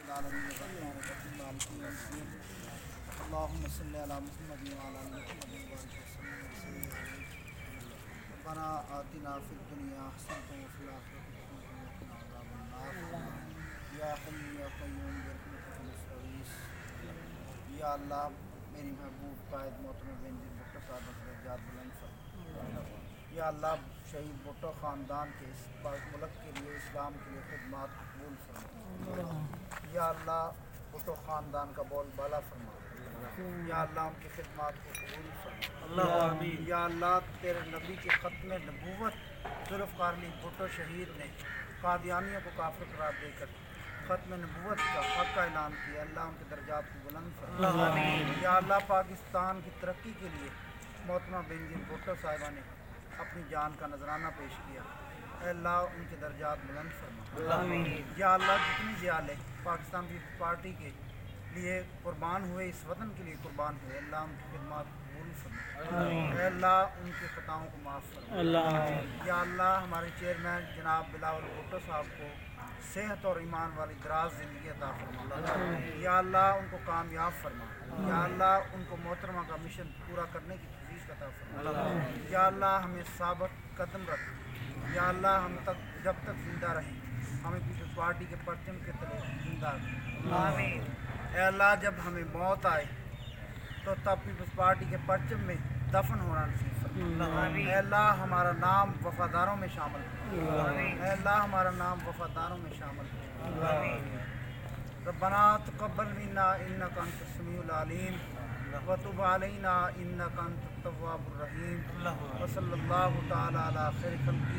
العالمین الرحمن الرحیم مالک یوم الدین اللهم صل علی محمد وعلی آل محمد وبارک وسلم ربنا آتنا فی الدنیا حسنۃ وفی الآخرۃ حسنۃ وقنا عذاب النار یا حی یا قیوم برحمتک نستغیث۔ یا اللہ میری محبوب قائد محترم بینظیر بھٹو صاحب کے درجات بلند فرما۔ یا اللہ شہید بھٹو خاندان کے اس پاک ملک کے لیے اسلام کے لیے خدمات قبول فرما۔ یا اللہ بھٹو خاندان کا بول بالا فرما۔ یا اللہ ان کی خدمات کو قبول فرما۔ یا اللہ تیرے نبی کے ختم نبوت ذوالفقار علی بھٹو شہید نے قادیانیوں کو کافر قرار دے کر ختم نبوت کا حق کا اعلان کیا، اللہ ان کے درجات کو بلند فرما۔ یا اللہ پاکستان کی ترقی کے لیے محترمہ بینظیر بھٹو صاحبہ نے اپنی جان کا نذرانہ پیش کیا، اے اللہ ان کے درجات بلند فرما۔ یا اللہ جتنی جیالے پاکستان پیپلز پارٹی کے لیے قربان ہوئے، اس وطن کے لیے قربان ہوئے، اللہ ان کی خدمات قبول فرما، اے اللہ ان کی خطاؤں کو معاف فرما۔ یا اللہ ہمارے چیئرمین جناب بلاول بھٹو صاحب کو صحت اور ایمان والی دراز زندگی عطا فرما۔ یا اللہ ان کو کامیاب فرما۔ یا اللہ ان کو محترمہ کا مشن پورا کرنے کی توفیق عطا فرما۔ یا اللہ ہمیں ثابت قدم رکھ۔ یا اللہ ہم تک جب تک زندہ رہیں ہمیں پیپلز پارٹی کے پرچم کے تلے زندہ رکھ۔ آمین۔ اے اللہ جب ہمیں موت آئے تو تب پیپلز پارٹی کے پرچم میں دفن ہونا نصیب فرما۔ اے اللہ ہمارا نام وفاداروں میں شامل کر۔ اے اللہ ہمارا نام وفاداروں میں شامل کر۔ ربنا تقبل منا انک انت السمیع العلیم وتب علینا انک انت التواب الرحیم وصلی اللہ تعالی علی خیر خلقہ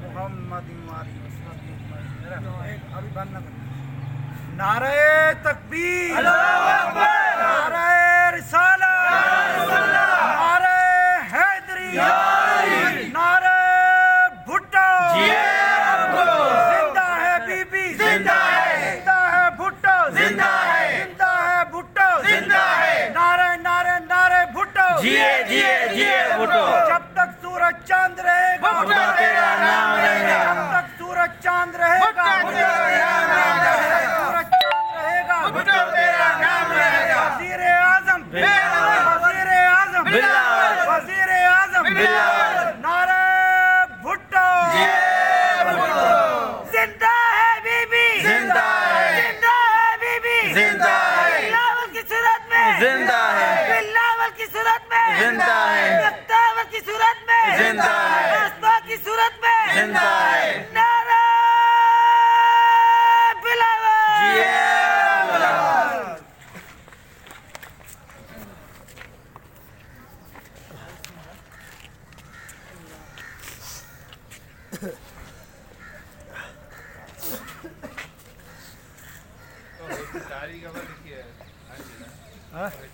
محمد وآلہ وصحبہ اجمعین۔ ابھی بند نہ کریں۔ نعرہ تکبیر، نعرہ رسالت، نعرہ حیدری، نعرہ بھٹو، زندہ ہے بی بی، زندہ ہے بھٹو، زندہ ہے بھٹو، نعرہ نعرہ نعرہ بھٹو، بھٹو، جب تک سورج چاند رہے گا تیرا نام رہے گا، جب تک سورج چاند رہے گا وزیر اعظم وزیر اعظم نعرہ بھٹو، زندہ ہے بی بی، زندہ ہے بی بی، بلاول کی صورت میں زندہ ہے، بلاول کی صورت میں زندہ ہے، بلاول کی صورت میں زندہ ہے، اسما کی صورت میں زندہ ہے، نعرہ بلاول۔